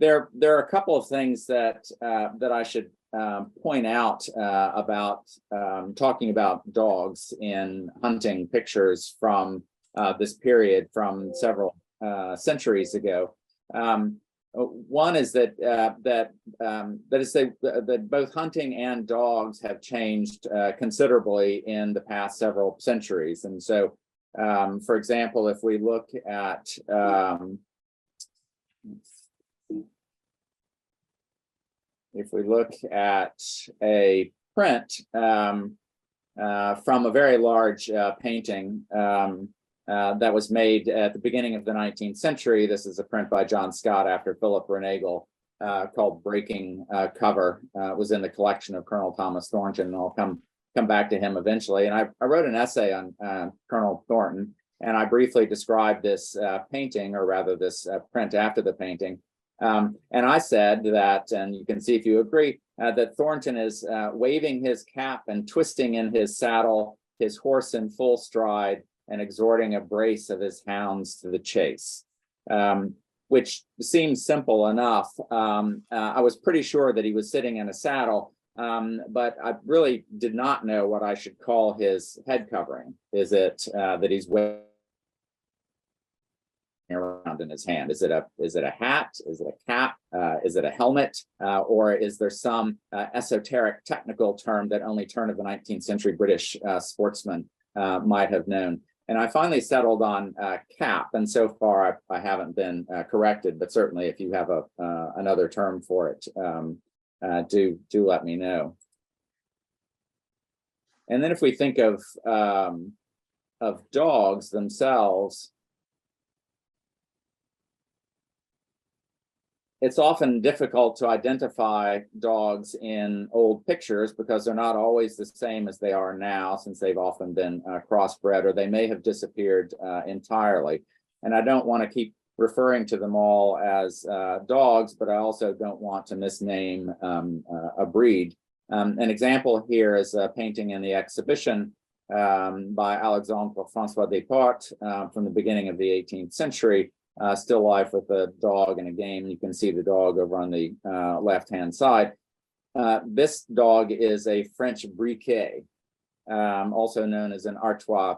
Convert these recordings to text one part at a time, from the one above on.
there are a couple of things that I should point out about talking about dogs in hunting pictures from this period from several centuries ago. One is that both hunting and dogs have changed considerably in the past several centuries, and so, for example, if we look at a print from a very large painting that was made at the beginning of the 19th century. This is a print by John Scott after Philip Reinagle called Breaking Cover. It was in the collection of Colonel Thomas Thornton, and I'll come back to him eventually. And I wrote an essay on Colonel Thornton, and I briefly described this painting, or rather this print after the painting. And I said that, and you can see if you agree, that Thornton is waving his cap and twisting in his saddle, his horse in full stride, and exhorting a brace of his hounds to the chase, which seems simple enough. I was pretty sure that he was sitting in a saddle, but I really did not know what I should call his head covering. Is it that he's wearing around in his hand? Is it a hat? Is it a cap? Is it a helmet? Or is there some esoteric technical term that only turn of the 19th century British sportsmen might have known? And I finally settled on cap, and so far I haven't been corrected. But certainly, if you have another term for it, do let me know. And then, if we think of dogs themselves, it's often difficult to identify dogs in old pictures because they're not always the same as they are now, since they've often been crossbred, or they may have disappeared entirely. And I don't want to keep referring to them all as dogs, but I also don't want to misname a breed. An example here is a painting in the exhibition by Alexandre François Desportes from the beginning of the 18th century. Still life with a dog and a game. You can see the dog over on the left-hand side. This dog is a French briquet, also known as an Artois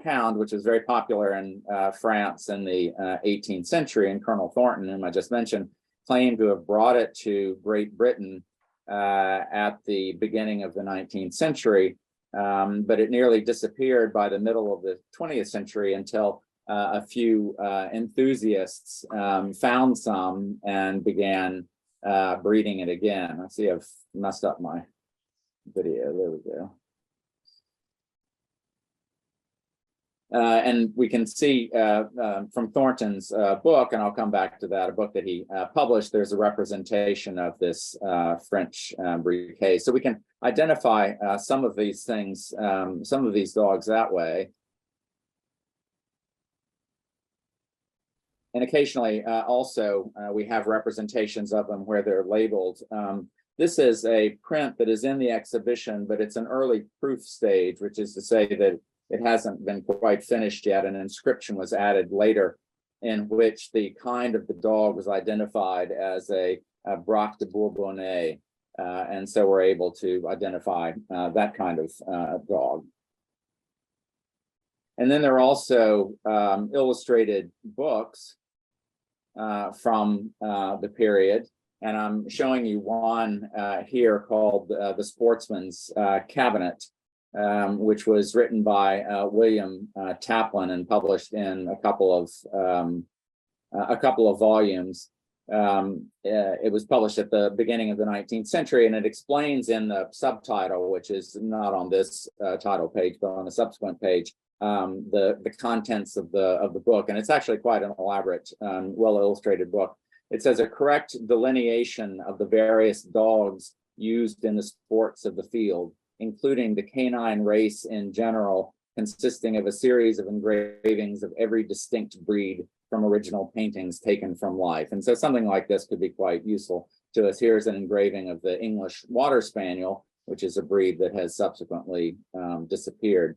hound, which was very popular in France in the 18th century. And Colonel Thornton, whom I just mentioned, claimed to have brought it to Great Britain at the beginning of the 19th century, but it nearly disappeared by the middle of the 20th century until a few enthusiasts found some and began breeding it again. I see I've messed up my video. There we go. And we can see from Thornton's book, and I'll come back to that, a book that he published, there's a representation of this French briquet. So we can identify some of these things, some of these dogs that way. And occasionally also we have representations of them where they're labeled. This is a print that is in the exhibition, but it's an early proof stage, which is to say that it hasn't been quite finished yet. An inscription was added later in which the kind of the dog was identified as a Braque de Bourbonnais. And so we're able to identify that kind of dog. And then there are also illustrated books from the period, and I'm showing you one here called The Sportsman's Cabinet, which was written by William Taplin and published in a couple of volumes. It was published at the beginning of the 19th century, and it explains in the subtitle, which is not on this title page, but on a subsequent page, the contents of the book. And it's actually quite an elaborate, well-illustrated book. It says a correct delineation of the various dogs used in the sports of the field, including the canine race in general, consisting of a series of engravings of every distinct breed from original paintings taken from life. And so something like this could be quite useful to us. Here's an engraving of the English Water Spaniel, which is a breed that has subsequently disappeared.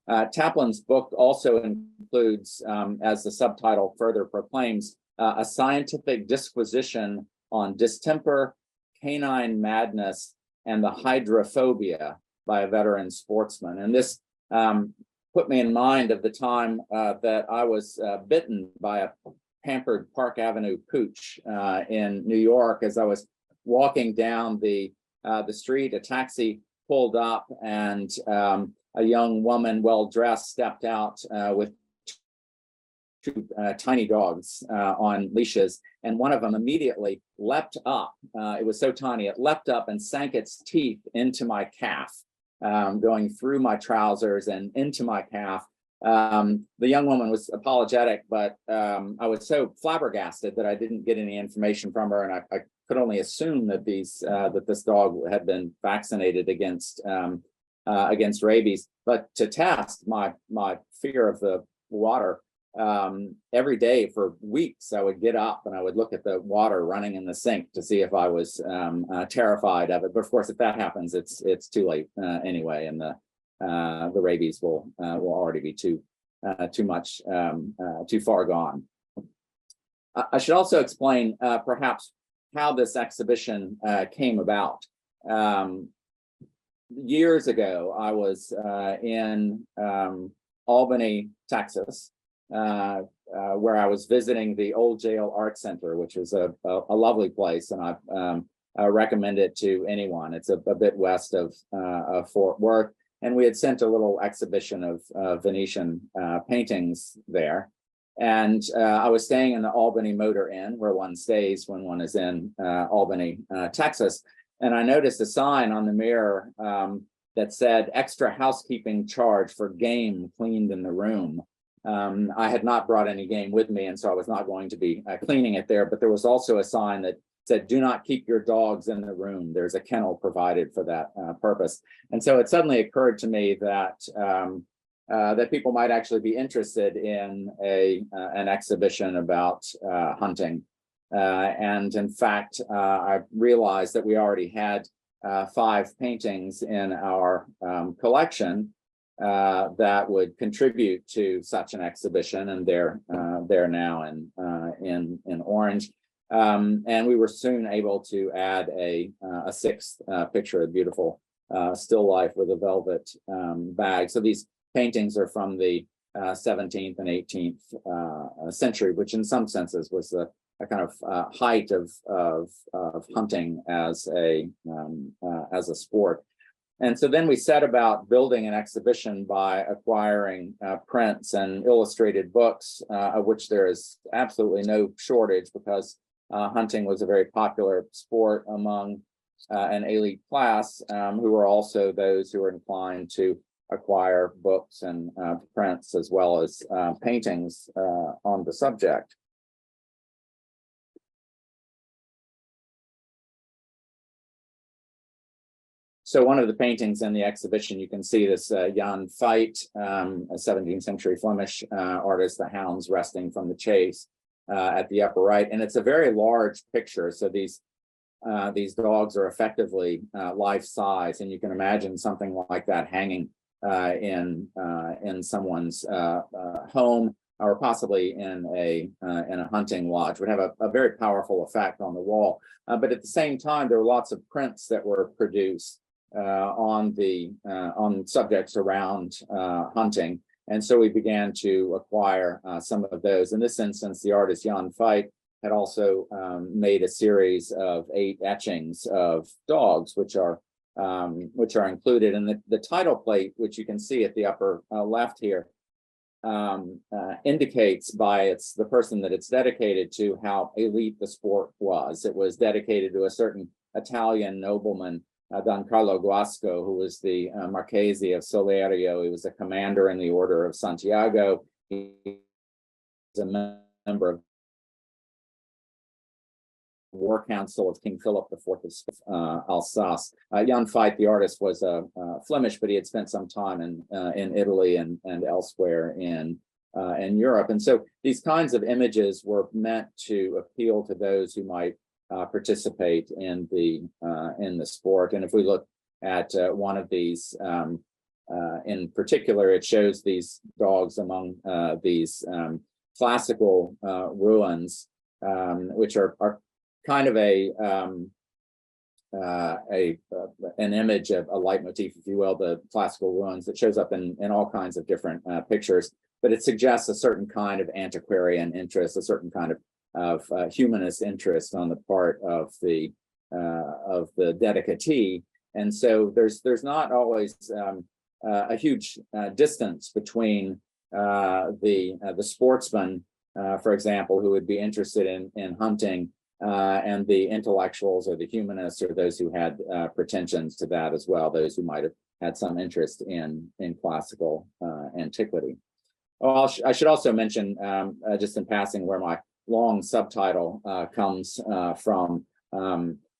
Taplin's book also includes, as the subtitle further proclaims, a scientific disquisition on distemper, canine madness, and the hydrophobia by a veteran sportsman. And this put me in mind of the time that I was bitten by a pampered Park Avenue pooch in New York. As I was walking down the street, a taxi pulled up, and a young woman, well-dressed, stepped out with two tiny dogs on leashes, and one of them immediately leapt up. It was so tiny, it leapt up and sank its teeth into my calf, going through my trousers and into my calf. The young woman was apologetic, but I was so flabbergasted that I didn't get any information from her, and I could only assume that this dog had been vaccinated against rabies. But to test my fear of the water, every day for weeks, I would get up and I would look at the water running in the sink to see if I was terrified of it. But of course, if that happens, it's too late anyway, and the rabies will already be too far gone. I should also explain perhaps how this exhibition came about. Years ago, I was in Albany, Texas, where I was visiting the Old Jail Art Center, which is a lovely place, and I recommend it to anyone. It's a bit west of Fort Worth, and we had sent a little exhibition of Venetian paintings there. And I was staying in the Albany Motor Inn, where one stays when one is in Albany, Texas. And I noticed a sign on the mirror that said "Extra housekeeping charge for game cleaned in the room." I had not brought any game with me, and so I was not going to be cleaning it there. But there was also a sign that said, "Do not keep your dogs in the room." There's a kennel provided for that purpose. And so it suddenly occurred to me that that people might actually be interested in an exhibition about hunting. And in fact, I realized that we already had 5 paintings in our collection that would contribute to such an exhibition, and they're now in orange. And we were soon able to add a 6th picture, a beautiful still life with a velvet bag. So these paintings are from the 17th and 18th century, which in some senses was a kind of height of hunting as a sport. And so then we set about building an exhibition by acquiring prints and illustrated books, of which there is absolutely no shortage, because hunting was a very popular sport among an elite class, who were also those who were inclined to acquire books and prints as well as paintings on the subject. So one of the paintings in the exhibition, you can see this Jan Veit, a 17th century Flemish artist, the hounds resting from the chase at the upper right. And it's a very large picture. So these dogs are effectively life size, and you can imagine something like that hanging in someone's home, or possibly in a hunting lodge. Would have a very powerful effect on the wall. But at the same time, there were lots of prints that were produced on subjects around hunting, and so we began to acquire some of those. In this instance, the artist Jan Veit had also made a series of 8 etchings of dogs, which are included. And the title plate, which you can see at the upper left here, indicates by the person that it's dedicated to how elite the sport was. It was dedicated to a certain Italian nobleman, Don Carlo Guasco, who was the Marchese of Solerio. He was a commander in the Order of Santiago. He was a member of the War Council of King Philip IV of Alsace. Jan Veit, the artist, was Flemish, but he had spent some time in Italy and elsewhere in Europe. And so these kinds of images were meant to appeal to those who might participate in the sport. And if we look at one of these in particular, it shows these dogs among these classical ruins which are kind of an image of a leitmotif, if you will, the classical ruins that shows up in all kinds of different pictures. But it suggests a certain kind of antiquarian interest, a certain kind of humanist interest on the part of the dedicatee. And so there's not always a huge distance between the sportsman, for example, who would be interested in hunting, and the intellectuals or the humanists or those who had pretensions to that as well, those who might have had some interest in classical antiquity. Oh, I should also mention, just in passing, where my long subtitle comes from.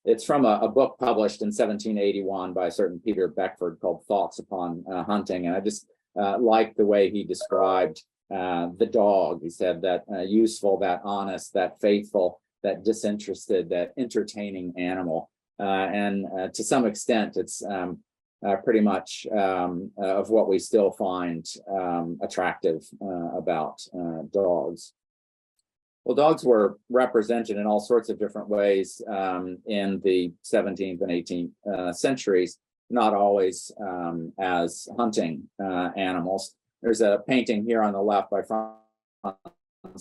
It's from a book published in 1781 by a certain Peter Beckford called Thoughts Upon Hunting. And I just like the way he described the dog. He said that useful, that honest, that faithful, that disinterested, that entertaining animal. And to some extent, it's pretty much of what we still find attractive about dogs. Well, dogs were represented in all sorts of different ways in the 17th and 18th centuries, not always as hunting animals. There's a painting here on the left by Franz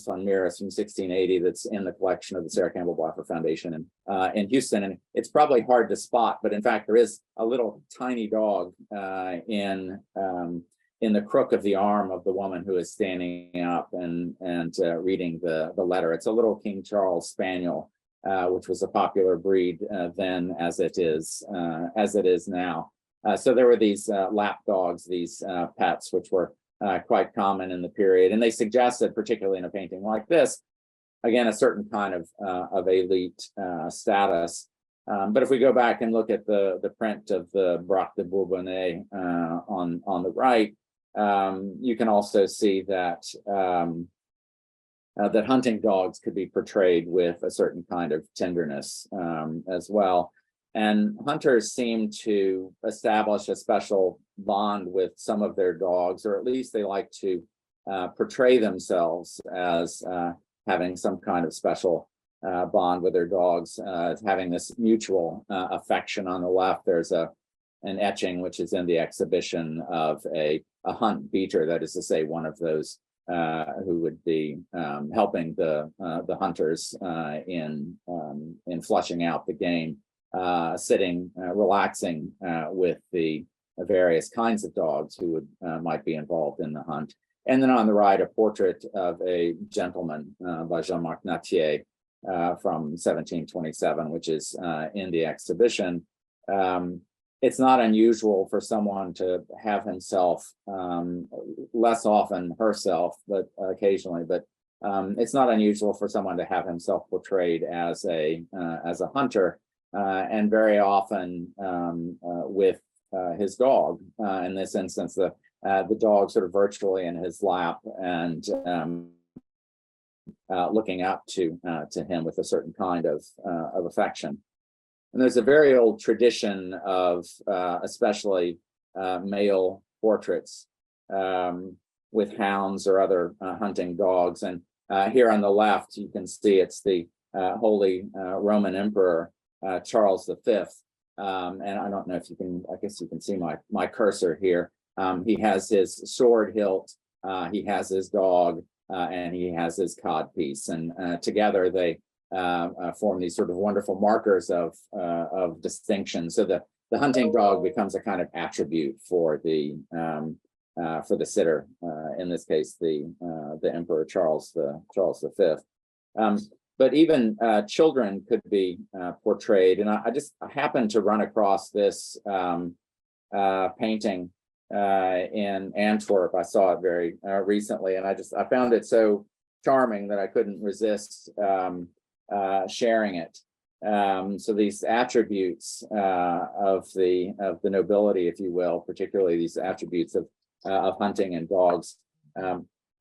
von Mieris from 1680 that's in the collection of the Sarah Campbell Blaffer Foundation in Houston. And it's probably hard to spot, but in fact, there is a little tiny dog in the crook of the arm of the woman who is standing up and reading the letter. It's a little King Charles Spaniel, which was a popular breed then, as it is now. So there were these lap dogs, these pets, which were quite common in the period, and they suggested, particularly in a painting like this, again, a certain kind of elite status. But if we go back and look at the print of the Braque de Bourbonnais on the right, you can also see that that hunting dogs could be portrayed with a certain kind of tenderness as well. And hunters seem to establish a special bond with some of their dogs, or at least they like to portray themselves as having some kind of special bond with their dogs, having this mutual affection. On the left, there's an etching which is in the exhibition of a hunt beater, that is to say, one of those who would be helping the hunters in flushing out the game, sitting, relaxing with the various kinds of dogs who would might be involved in the hunt. And then on the right, a portrait of a gentleman by Jean-Marc Natier from 1727, which is in the exhibition. It's not unusual for someone to have himself, less often herself, but occasionally, but it's not unusual for someone to have himself portrayed as a hunter, and very often with his dog. In this instance, the dog sort of virtually in his lap and looking up to him with a certain kind of affection. And there's a very old tradition of especially male portraits with hounds or other hunting dogs. And here on the left, you can see it's the Holy Roman Emperor Charles V. And I don't know if you can, I guess you can see my cursor here. He has his sword hilt, he has his dog, and he has his codpiece. And together they form these sort of wonderful markers of distinction. So the hunting dog becomes a kind of attribute for the sitter. In this case, the Emperor Charles V. But even children could be portrayed. And I happened to run across this painting in Antwerp. I saw it very recently, and I found it so charming that I couldn't resist sharing it. So these attributes of the nobility, if you will, particularly these attributes of hunting and dogs,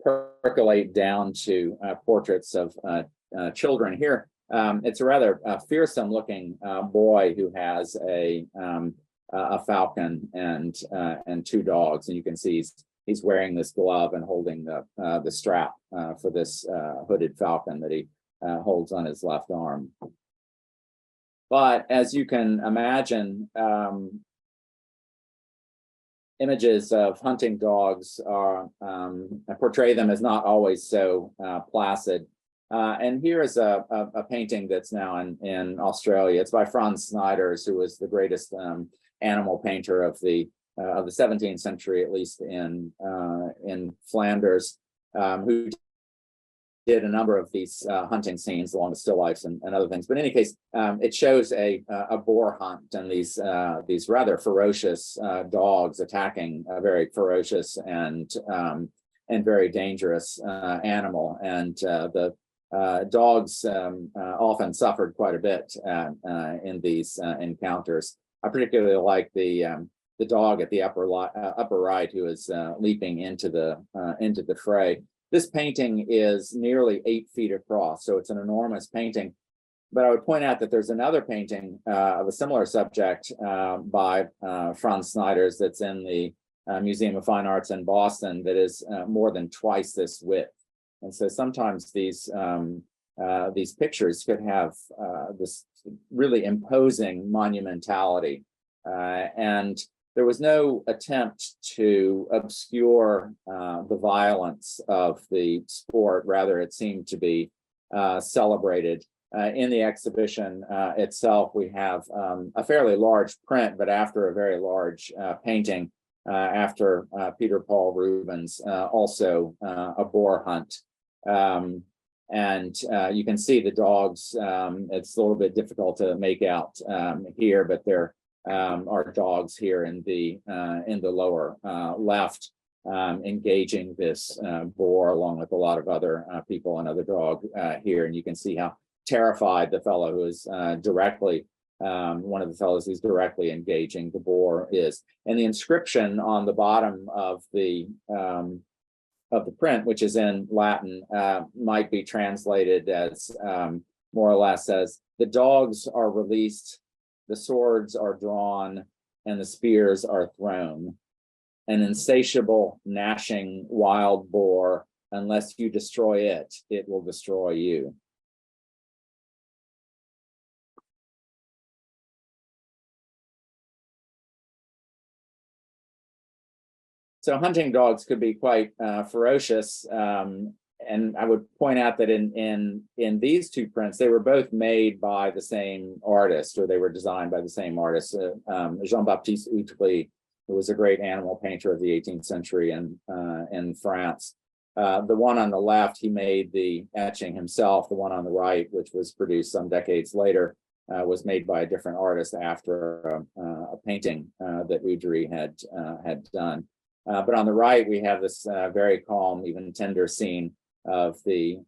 percolate down to portraits of children. Here, it's a rather fearsome looking boy who has a falcon and two dogs, and you can see he's wearing this glove and holding the strap for this hooded falcon that he holds on his left arm. But as you can imagine, images of hunting dogs are portray them as not always so placid. And here is a painting that's now in Australia. It's by Frans Snyders, who was the greatest animal painter of the 17th century, at least in Flanders, who did a number of these hunting scenes along with still lifes and other things. But in any case, it shows a boar hunt and these rather ferocious dogs attacking a very ferocious and very dangerous animal. And the dogs often suffered quite a bit in these encounters. I particularly like the dog at the upper right, who is leaping into the fray. This painting is nearly 8 feet across, so it's an enormous painting. But I would point out that there's another painting of a similar subject by Frans Snyders that's in the Museum of Fine Arts in Boston that is more than twice this width. And so sometimes these pictures could have this really imposing monumentality. And there was no attempt to obscure the violence of the sport. Rather, it seemed to be celebrated. In the exhibition itself, we have a fairly large print, but after a very large painting, after Peter Paul Rubens, also a boar hunt. And you can see the dogs. It's a little bit difficult to make out here, but there are dogs here in the lower left, engaging this boar along with a lot of other people and other dog here. And you can see how terrified the fellow who is directly, one of the fellows who's directly engaging the boar is. And the inscription on the bottom of the print, which is in Latin, might be translated as more or less as, "The dogs are released, the swords are drawn, and the spears are thrown. An insatiable, gnashing wild boar, unless you destroy it, it will destroy you." So hunting dogs could be quite ferocious. And I would point out that in these two prints, they were both made by the same artist, or they were designed by the same artist, Jean-Baptiste Utrecht, who was a great animal painter of the 18th century in France. The one on the left, he made the etching himself. The one on the right, which was produced some decades later, was made by a different artist after a painting that Udry had done. But on the right, we have this very calm, even tender scene of the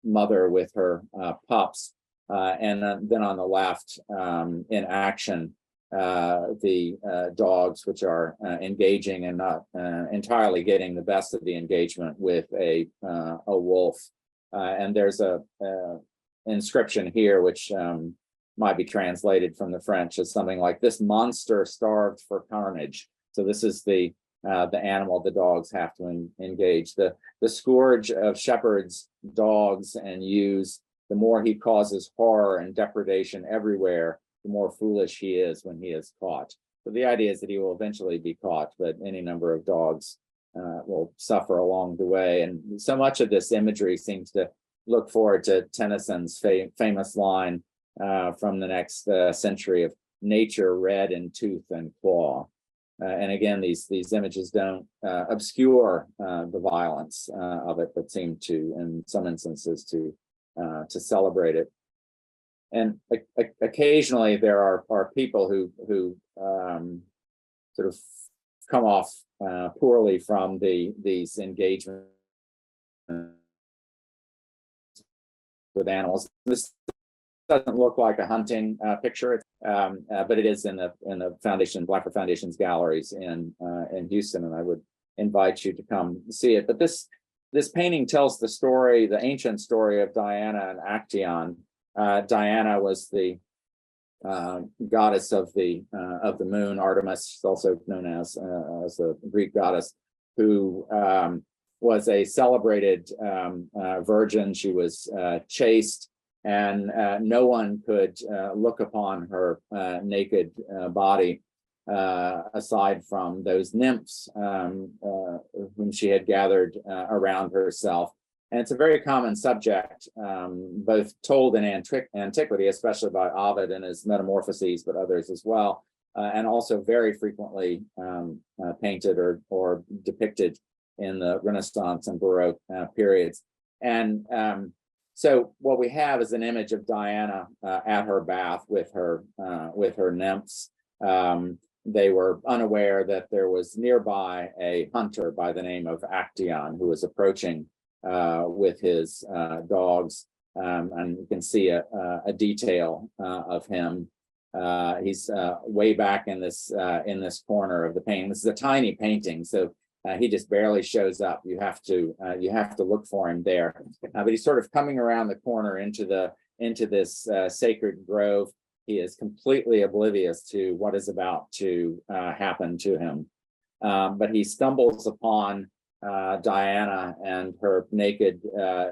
mother with her pups. And then on the left, in action, the dogs, which are engaging and not entirely getting the best of the engagement with a wolf. And there's a inscription here, which might be translated from the French as something like, "This monster starved for carnage." So this is the animal the dogs have to engage. The scourge of shepherds, dogs, and ewes, the more he causes horror and depredation everywhere, the more foolish he is when he is caught. So the idea is that he will eventually be caught, but any number of dogs will suffer along the way. And so much of this imagery seems to look forward to Tennyson's famous line from the next century of "Nature red in tooth and claw." And again, these images don't obscure the violence of it, but seem to, in some instances, to celebrate it. And occasionally there are people who sort of come off poorly from these engagements with animals. This doesn't look like a hunting picture, but it is in the Foundation, Blackford Foundation's galleries in Houston, and I would invite you to come see it. But this painting tells the story, the ancient story of Diana and Actaeon. Diana was the goddess of the moon. Artemis, also known as the Greek goddess, who was a celebrated virgin. She was chaste, and no one could look upon her naked body aside from those nymphs whom she had gathered around herself. And it's a very common subject, both told in antiquity, especially by Ovid and his Metamorphoses, but others as well, and also very frequently painted or depicted in the Renaissance and Baroque periods. And so what we have is an image of Diana at her bath with her nymphs. They were unaware that there was nearby a hunter by the name of Actaeon who was approaching with his dogs, and you can see a detail of him. He's way back in this corner of the painting. This is a tiny painting, so he just barely shows up. You have to look for him there. But he's sort of coming around the corner into this sacred grove. He is completely oblivious to what is about to happen to him. But he stumbles upon Diana and her naked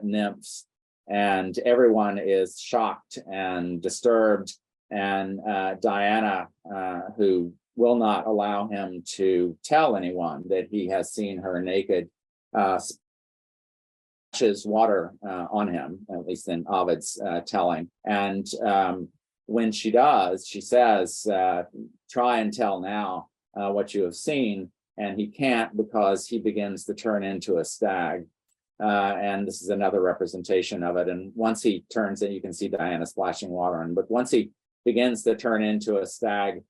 nymphs, and everyone is shocked and disturbed. And Diana, who will not allow him to tell anyone that he has seen her naked, splashes water on him, at least in Ovid's telling. And when she does, she says, try and tell now what you have seen. And he can't, because he begins to turn into a stag. And this is another representation of it. And once he turns it, you can see Diana splashing water on him. But once he begins to turn into a stag,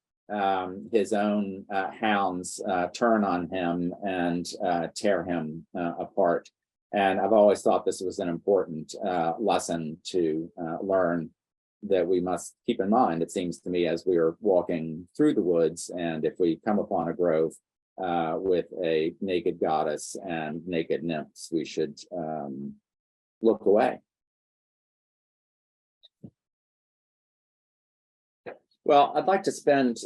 his own hounds turn on him and tear him apart. And I've always thought this was an important lesson to learn, that we must keep in mind, it seems to me, as we are walking through the woods, and if we come upon a grove with a naked goddess and naked nymphs, we should look away. Well, I'd like to spend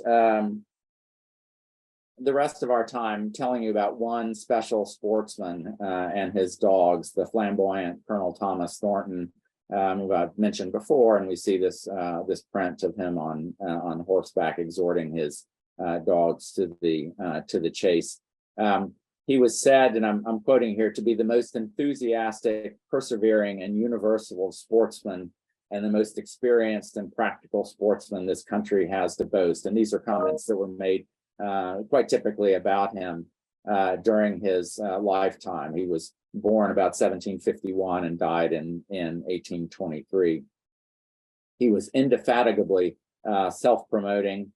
the rest of our time telling you about one special sportsman and his dogs, the flamboyant Colonel Thomas Thornton, who I've mentioned before, and we see this print of him on horseback exhorting his dogs to the chase. He was said, and I'm quoting here, to be the most enthusiastic, persevering, and universal sportsman, and the most experienced and practical sportsman this country has to boast. And these are comments that were made quite typically about him during his lifetime. He was born about 1751 and died in 1823. He was indefatigably self-promoting.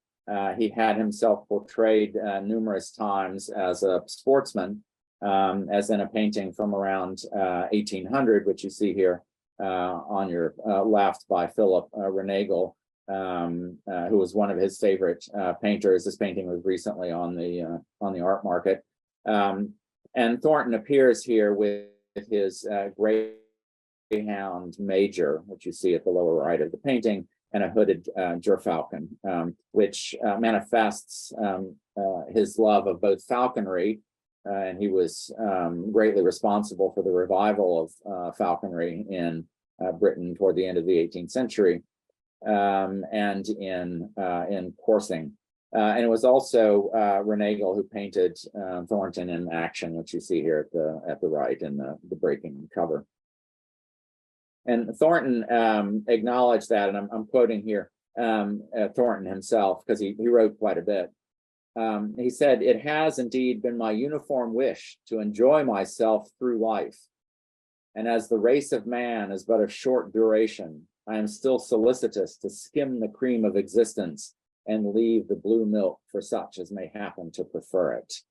He had himself portrayed numerous times as a sportsman, as in a painting from around 1800, which you see here on your left by Philip Renegal, who was one of his favorite painters. This painting was recently on the art market. And Thornton appears here with his greyhound Major, which you see at the lower right of the painting, and a hooded gerfalcon, which manifests his love of both falconry, and he was greatly responsible for the revival of falconry in Britain toward the end of the 18th century, and in coursing. And it was also Renegal who painted Thornton in action, which you see here at the right in the breaking cover. And Thornton acknowledged that, and I'm quoting here Thornton himself, because he wrote quite a bit. He said, "It has indeed been my uniform wish to enjoy myself through life. And as the race of man is but of short duration, I am still solicitous to skim the cream of existence and leave the blue milk for such as may happen to prefer it."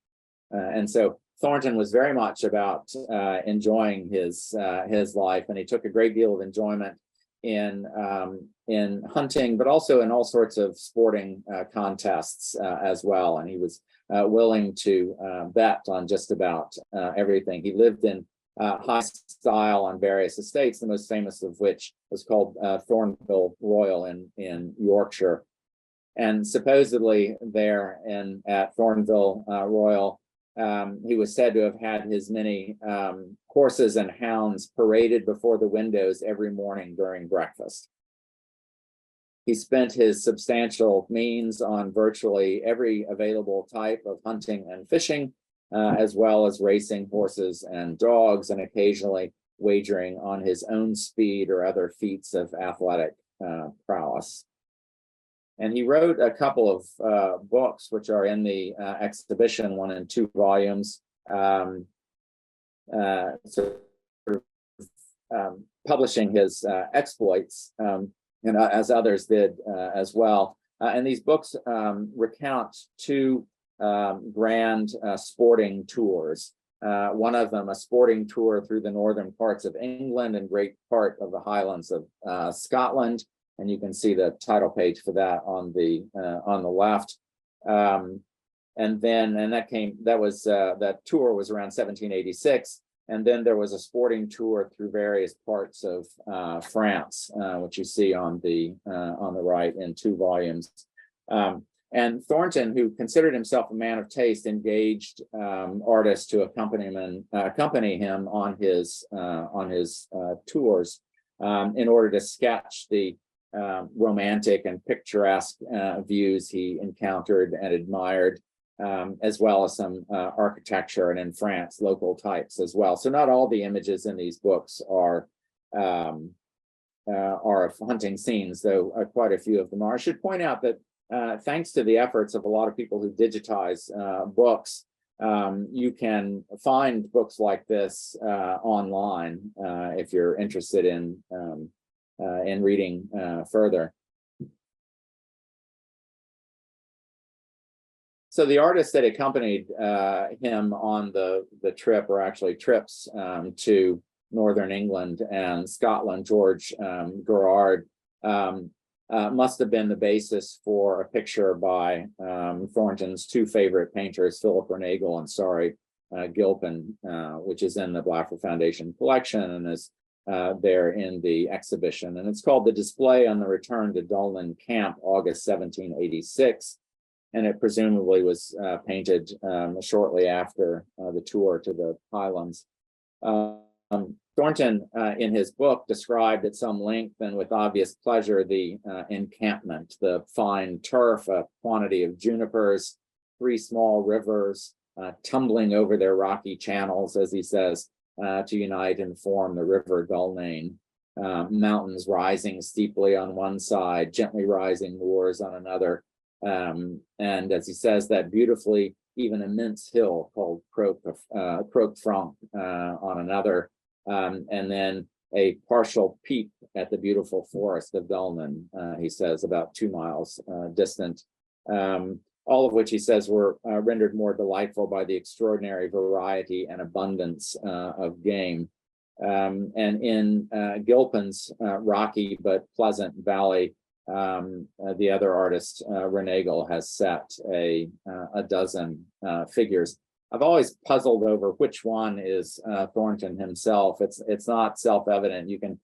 And so Thornton was very much about enjoying his life, and he took a great deal of enjoyment in hunting, but also in all sorts of sporting contests as well. And he was willing to bet on just about everything. He lived in high style on various estates, the most famous of which was called Thornville Royal in Yorkshire. And supposedly there at Thornville Royal, He was said to have had his many horses and hounds paraded before the windows every morning during breakfast. He spent his substantial means on virtually every available type of hunting and fishing, as well as racing horses and dogs, and occasionally wagering on his own speed or other feats of athletic prowess. And he wrote a couple of books, which are in the exhibition, 1 and 2 volumes, publishing his exploits, as others did as well. And these books recount 2 grand sporting tours. One of them, a sporting tour through the northern parts of England and great part of the Highlands of Scotland. And you can see the title page for that on the left. And that tour was around 1786. And then there was a sporting tour through various parts of France, which you see on the right in 2 volumes. And Thornton, who considered himself a man of taste, engaged artists to accompany him on his tours in order to sketch the romantic and picturesque views he encountered and admired, as well as some architecture, and in France, local types as well. So not all the images in these books are hunting scenes, though quite a few of them are. I should point out that thanks to the efforts of a lot of people who digitize books, you can find books like this online if you're interested in reading further. So the artists that accompanied him on the trip, or actually trips to Northern England and Scotland, George Gerard, must have been the basis for a picture by Thornton's 2 favorite painters, Philip Renagle and Sari Gilpin, which is in the Blaffer Foundation collection and is there in the exhibition. And it's called The Display on the Return to Dulnane Camp, August 1786. And it presumably was painted shortly after the tour to the Highlands. Thornton, in his book, described at some length and with obvious pleasure the encampment, the fine turf, a quantity of junipers, 3 small rivers tumbling over their rocky channels, as he says, to unite and form the River Dulnane. Mountains rising steeply on one side, gently rising moors on another. And as he says, that beautifully even immense hill called Croc Franc on another. And then a partial peep at the beautiful forest of Dulnane, he says, about 2 miles distant, all of which he says were rendered more delightful by the extraordinary variety and abundance of game. And in Gilpin's rocky but pleasant valley, the other artist, Renagle, has set a dozen figures. I've always puzzled over which one is Thornton himself. It's not self-evident. You can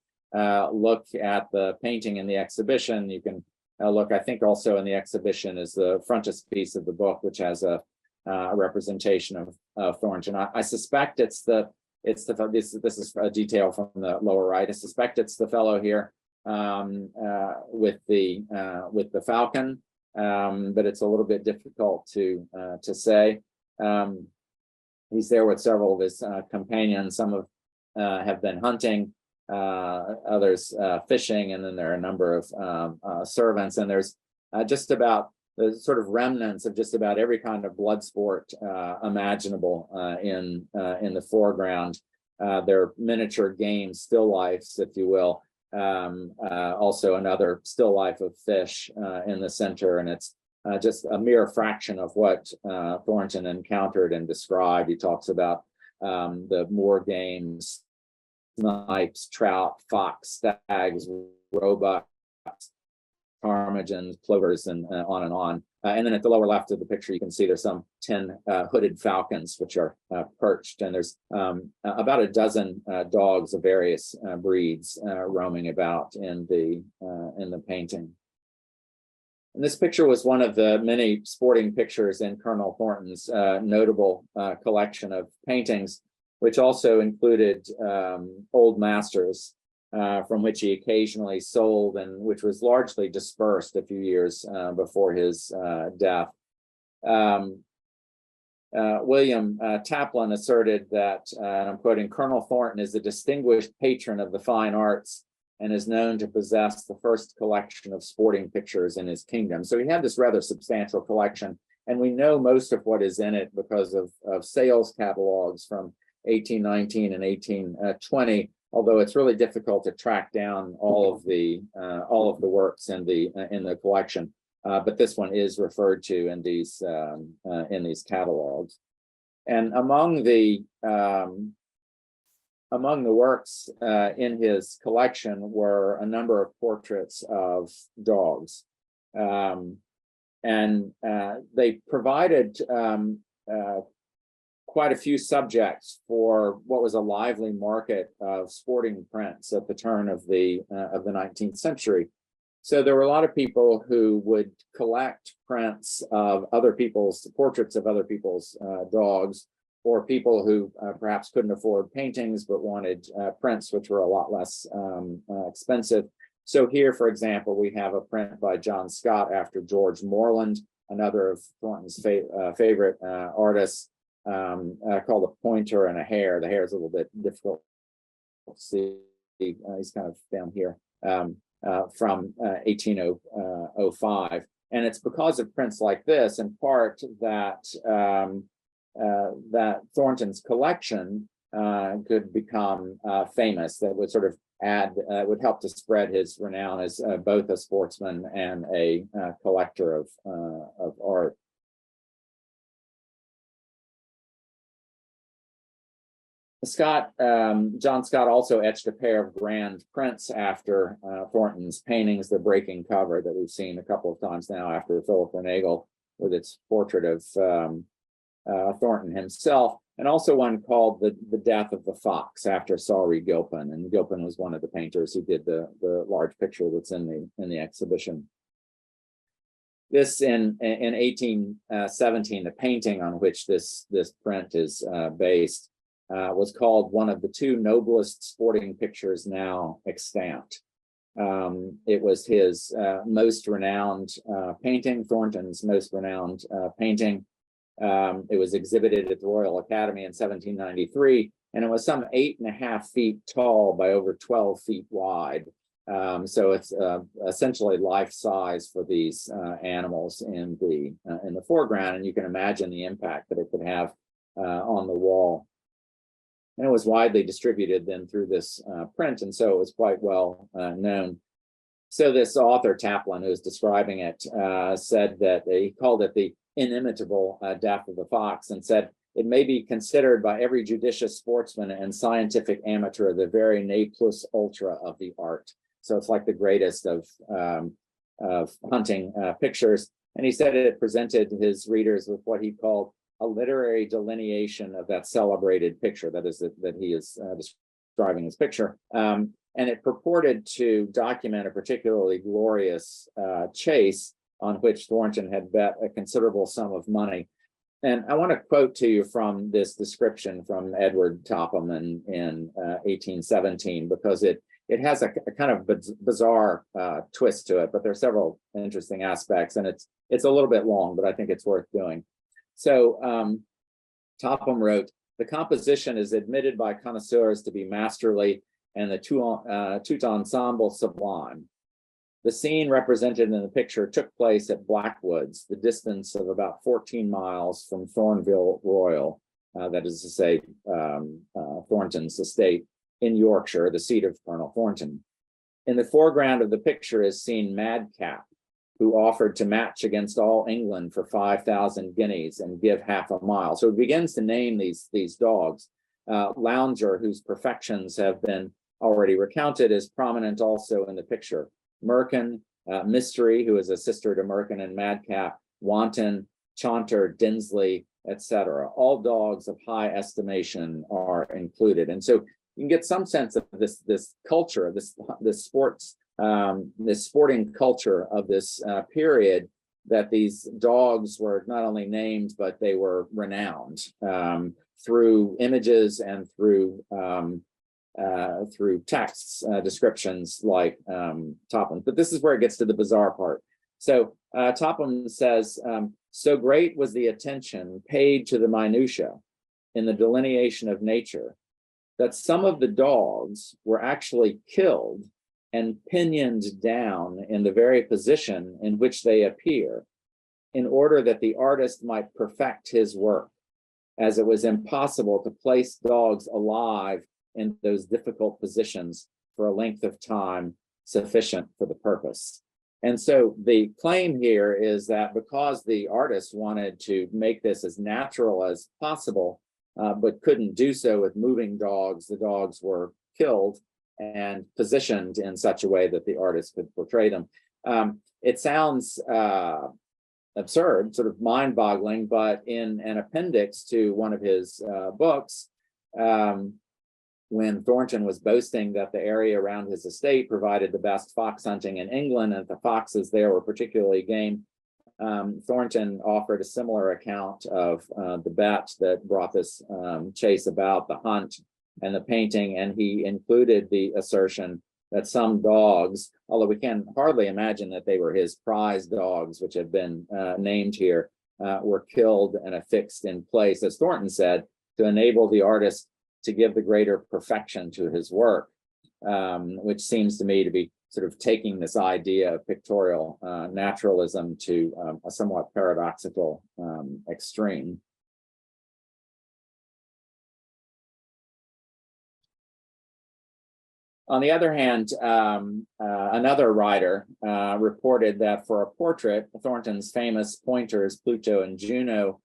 look at the painting in the exhibition. You can look, I think, also in the exhibition is the frontispiece of the book, which has a representation of Thornton. I suspect this is a detail from the lower right. I suspect it's the fellow here with the falcon, but it's a little bit difficult to say. He's there with several of his companions. Some have been hunting, others fishing, and then there are a number of servants. And there's just about the sort of remnants of just about every kind of blood sport imaginable in the foreground. There are miniature games, still lifes, if you will. Also another still life of fish in the center, and it's just a mere fraction of what Thornton encountered and described. He talks about the moor games, snipes, trout, fox, stags, roebucks, ptarmigans, plovers, and on and on. And then at the lower left of the picture, you can see there's some 10 hooded falcons, which are perched, and there's about a dozen dogs of various breeds roaming about in the painting. And this picture was one of the many sporting pictures in Colonel Thornton's notable collection of paintings, which also included old masters from which he occasionally sold and which was largely dispersed a few years before his death. William Taplin asserted that, and I'm quoting, Colonel Thornton is a distinguished patron of the fine arts and is known to possess the first collection of sporting pictures in his kingdom. So he had this rather substantial collection, and we know most of what is in it because of sales catalogs from 1819 and 1820, although it's really difficult to track down all of the works in the collection. But this one is referred to in these catalogs. And among the works in his collection were a number of portraits of dogs, and they provided quite a few subjects for what was a lively market of sporting prints at the turn of the 19th century. So there were a lot of people who would collect prints of portraits of other people's dogs, or people who perhaps couldn't afford paintings but wanted prints which were a lot less expensive. So here, for example, we have a print by John Scott after George Morland, another of Thornton's favorite artists, called A Pointer and a Hare. The hare is a little bit difficult to see. He's kind of down here. From 1805. And it's because of prints like this, in part, that that Thornton's collection could become famous. That would sort of would help to spread his renown as both a sportsman and a collector of art. John Scott also etched a pair of grand prints after Thornton's paintings, The Breaking Cover, that we've seen a couple of times now after Philip Nagel, with its portrait of Thornton himself, and also one called The Death of the Fox after Saury Gilpin. And Gilpin was one of the painters who did the large picture that's in the exhibition. This in 1817, the painting on which this print is based was called one of the two noblest sporting pictures now extant. It was his most renowned painting, Thornton's most renowned painting. It was exhibited at the Royal Academy in 1793, and it was some 8.5 feet tall by over 12 feet wide. So it's essentially life size for these animals in the foreground, and you can imagine the impact that it could have on the wall. And it was widely distributed then through this print, and so it was quite well known. So this author, Taplin, who was describing it, said that he called it the inimitable Death of the Fox, and said it may be considered by every judicious sportsman and scientific amateur the very ne plus ultra of the art. So it's like the greatest of hunting pictures. And he said it presented his readers with what he called a literary delineation of that celebrated picture, that is, that he is describing his picture. And it purported to document a particularly glorious chase on which Thornton had bet a considerable sum of money. And I want to quote to you from this description from Edward Topham in 1817, because it has a kind of bizarre twist to it, but there are several interesting aspects, and it's a little bit long, but I think it's worth doing. So Topham wrote, "The composition is admitted by connoisseurs to be masterly and the tout ensemble sublime. The scene represented in the picture took place at Blackwoods, the distance of about 14 miles from Thornville Royal, that is to say, Thornton's estate in Yorkshire, the seat of Colonel Thornton. In the foreground of the picture is seen Madcap, who offered to match against all England for 5,000 guineas and give half a mile." So it begins to name these dogs. Lounger, whose perfections have been already recounted, is prominent also in the picture. Merkin, Mystery, who is a sister to Merkin and Madcap, Wanton, Chaunter, Dinsley, etc. All dogs of high estimation are included. And so you can get some sense of this culture, this sports the sporting culture of this period, that these dogs were not only named, but they were renowned through images and through texts, descriptions like Topham. But this is where it gets to the bizarre part. So Topham says, so great was the attention paid to the minutiae in the delineation of nature that some of the dogs were actually killed and pinioned down in the very position in which they appear, in order that the artist might perfect his work, as it was impossible to place dogs alive in those difficult positions for a length of time sufficient for the purpose. And so the claim here is that because the artist wanted to make this as natural as possible, but couldn't do so with moving dogs, the dogs were killed and positioned in such a way that the artist could portray them. It sounds absurd, sort of mind-boggling, but in an appendix to one of his books, when Thornton was boasting that the area around his estate provided the best fox hunting in England and the foxes there were particularly game, Thornton offered a similar account of the bet that brought this chase about, the hunt and the painting, and he included the assertion that some dogs, although we can hardly imagine that they were his prize dogs, which have been named here, were killed and affixed in place, as Thornton said, to enable the artist to give the greater perfection to his work, which seems to me to be sort of taking this idea of pictorial naturalism to a somewhat paradoxical extreme. On the other hand, another writer reported that for a portrait, Thornton's famous pointers, Pluto and Juno,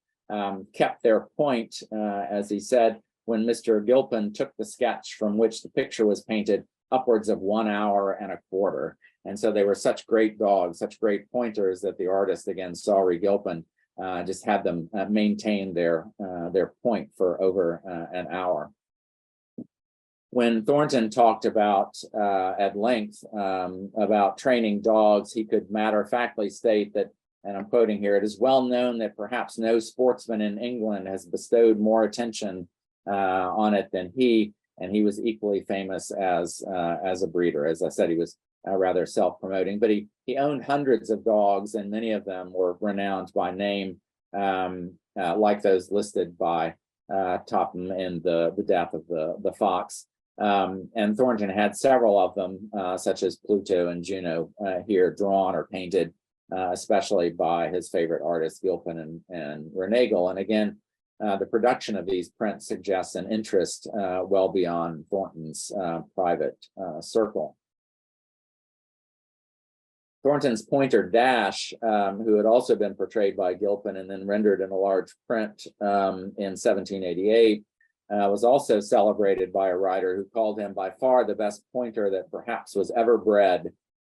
kept their point, as he said, when Mr. Gilpin took the sketch from which the picture was painted, upwards of 1 hour and a quarter. And so they were such great dogs, such great pointers, that the artist, again, Sawrey Gilpin, just had them maintain their point for over an hour. When Thornton talked about at length about training dogs, he could matter-of-factly state that, and I'm quoting here, "It is well known that perhaps no sportsman in England has bestowed more attention on it than he, and he was equally famous as a breeder." As I said, he was rather self-promoting, but he owned hundreds of dogs, and many of them were renowned by name, like those listed by Topham in the Death of the Fox. And Thornton had several of them, such as Pluto and Juno, here drawn or painted, especially by his favorite artists, Gilpin and Renegal. And again, the production of these prints suggests an interest well beyond Thornton's private circle. Thornton's pointer Dash, who had also been portrayed by Gilpin and then rendered in a large print in 1788, was also celebrated by a writer who called him by far the best pointer that perhaps was ever bred,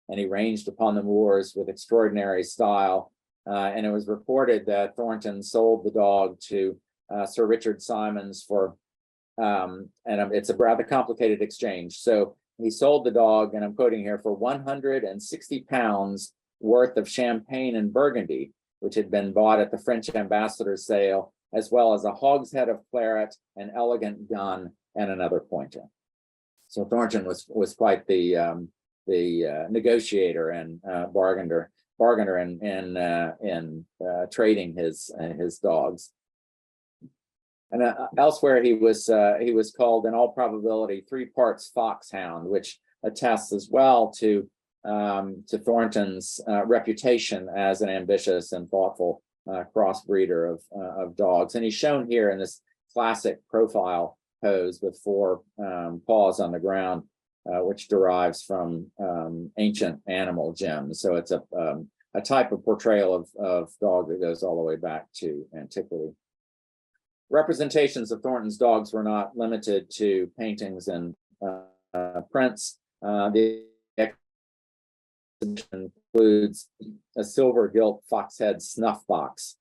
and he ranged upon the moors with extraordinary style. And it was reported that Thornton sold the dog to Sir Richard Simons for, and it's a rather complicated exchange. So he sold the dog, and I'm quoting here, for 160 pounds worth of champagne and Burgundy, which had been bought at the French ambassador's sale, as well as a hogshead of claret, an elegant gun, and another pointer. So Thornton was quite the negotiator and bargainer in trading his dogs. And elsewhere, he was called, in all probability, 3 parts foxhound, which attests as well to Thornton's reputation as an ambitious and thoughtful crossbreeder of dogs. And he's shown here in this classic profile pose with 4 paws on the ground, which derives from ancient animal gems. So it's a type of portrayal of dog that goes all the way back to antiquity. Representations of Thornton's dogs were not limited to paintings and prints. The exhibition includes a silver gilt foxhead snuff box,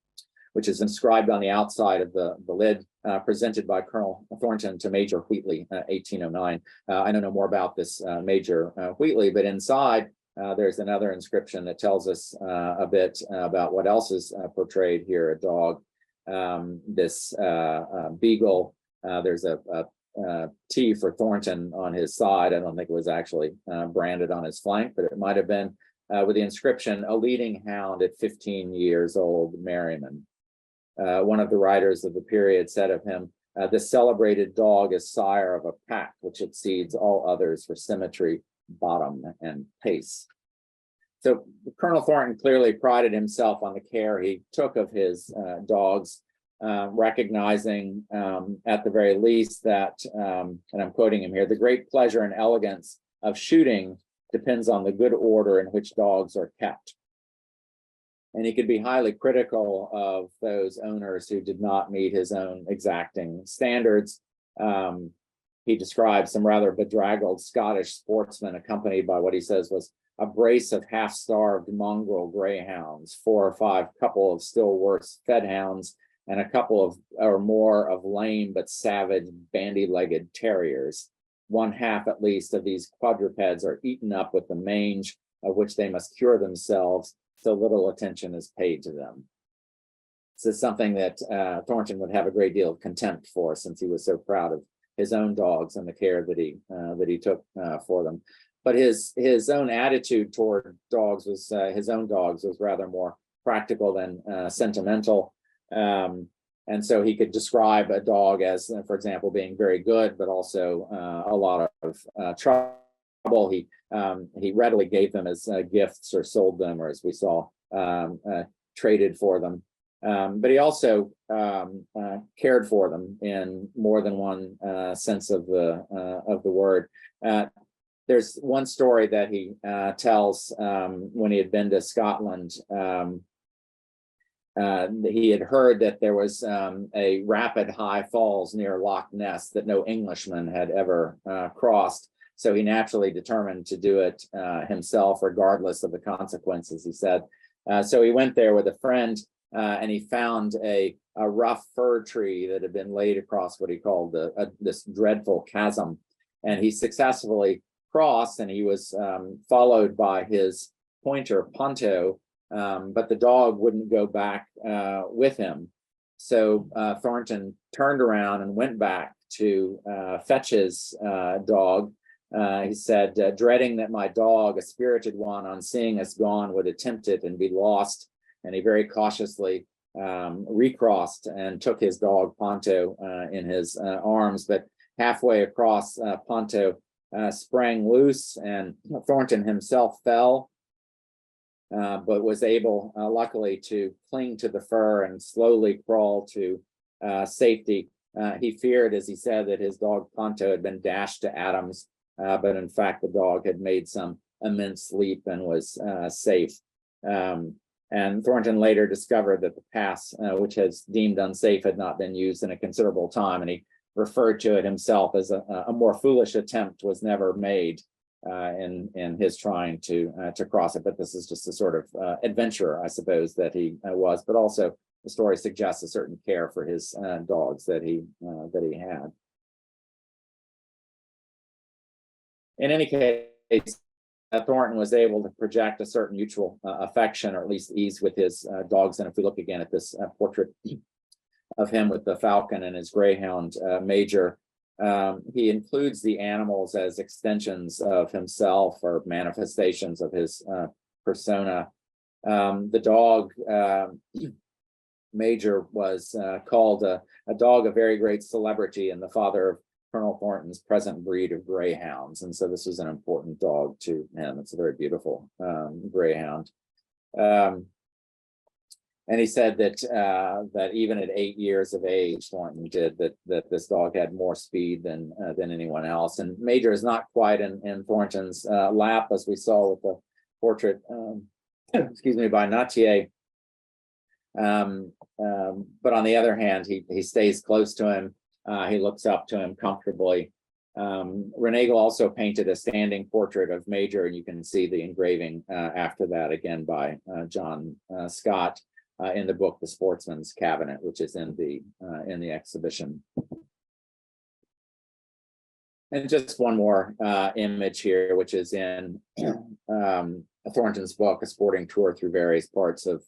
which is inscribed on the outside of the lid, presented by Colonel Thornton to Major Wheatley, 1809. I don't know more about this Major Wheatley, but inside there's another inscription that tells us a bit about what else is portrayed here, a dog, this beagle. There's a T for Thornton on his side. I don't think it was actually branded on his flank, but it might have been, with the inscription, "A leading hound at 15 years old, Merriman." One of the writers of the period said of him, "This celebrated dog is sire of a pack which exceeds all others for symmetry, bottom, and pace." So Colonel Thornton clearly prided himself on the care he took of his dogs, recognizing at the very least that, and I'm quoting him here, "the great pleasure and elegance of shooting depends on the good order in which dogs are kept." And he could be highly critical of those owners who did not meet his own exacting standards. He describes some rather bedraggled Scottish sportsmen accompanied by what he says was a brace of half-starved mongrel greyhounds, 4 or 5 couple of still worse fed hounds, and a couple of or more of lame but savage bandy-legged terriers. One half at least of these quadrupeds are eaten up with the mange, of which they must cure themselves, so little attention is paid to them. This is something that Thornton would have a great deal of contempt for, since he was so proud of his own dogs and the care that he took for them. But his own attitude toward dogs was his own dogs was rather more practical than sentimental. And so he could describe a dog as, for example, being very good, but also a lot of trouble. He readily gave them as gifts, or sold them, or as we saw, traded for them. But he also cared for them in more than one sense of the word. There's one story that he tells when he had been to Scotland. He had heard that there was a rapid high falls near Loch Ness that no Englishman had ever crossed. So he naturally determined to do it himself, regardless of the consequences, he said. So he went there with a friend, and he found a rough fir tree that had been laid across what he called this dreadful chasm. And he successfully crossed, and he was followed by his pointer, Ponto, but the dog wouldn't go back with him. So Thornton turned around and went back to fetch his dog. He said, "Dreading that my dog, a spirited one, on seeing us gone, would attempt it and be lost." And he very cautiously recrossed and took his dog Ponto in his arms. But halfway across, Ponto sprang loose, and Thornton himself fell, but was able, luckily, to cling to the fur and slowly crawl to safety. He feared, as he said, that his dog Ponto had been dashed to atoms, but in fact, the dog had made some immense leap and was safe. And Thornton later discovered that the pass, which was deemed unsafe, had not been used in a considerable time, and he referred to it himself as a more foolish attempt was never made in his trying to cross it. But this is just a sort of adventurer, I suppose, that he was. But also, the story suggests a certain care for his dogs that he had. In any case, Thornton was able to project a certain mutual affection, or at least ease, with his dogs. And if we look again at this portrait of him with the falcon and his greyhound Major, he includes the animals as extensions of himself, or manifestations of his persona. The dog Major was called a dog of very great celebrity, and the father of Colonel Thornton's present breed of greyhounds. And so this was an important dog to him. It's a very beautiful greyhound. And he said that even at 8 years of age, Thornton did that this dog had more speed than anyone else. And Major is not quite in Thornton's lap, as we saw with the portrait, excuse me, by Nattier. But on the other hand, he stays close to him. He looks up to him comfortably. Renegal also painted a standing portrait of Major, and you can see the engraving after that, again by John Scott. in the book, The Sportsman's Cabinet, which is in the exhibition. And just one more image here, which is in Thornton's book, A Sporting Tour Through Various Parts of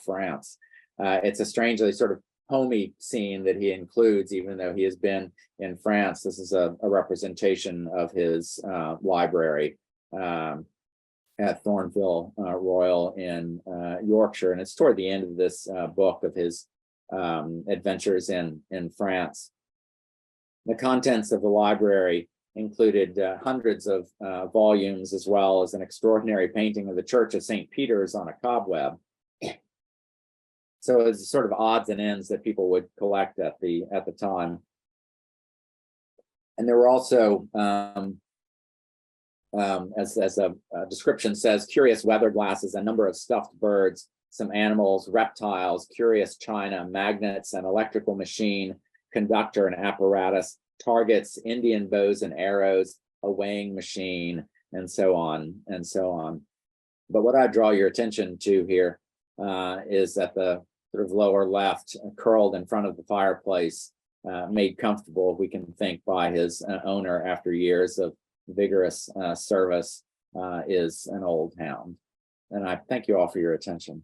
France. It's a strangely sort of homey scene that he includes, even though he has been in France. This is a representation of his library at Thornville Royal in Yorkshire. And it's toward the end of this book of his adventures in France. The contents of the library included hundreds of volumes, as well as an extraordinary painting of the Church of St. Peter's on a cobweb. So it's sort of odds and ends that people would collect at the time. And there were also, as a description says, curious weather glasses, a number of stuffed birds, some animals, reptiles, curious china, magnets, an electrical machine, conductor and apparatus, targets, Indian bows and arrows, a weighing machine, and so on and so on. But what I draw your attention to here is at the sort of lower left, curled in front of the fireplace, made comfortable, we can think, by his owner after years of vigorous service, is an old hound. And I thank you all for your attention.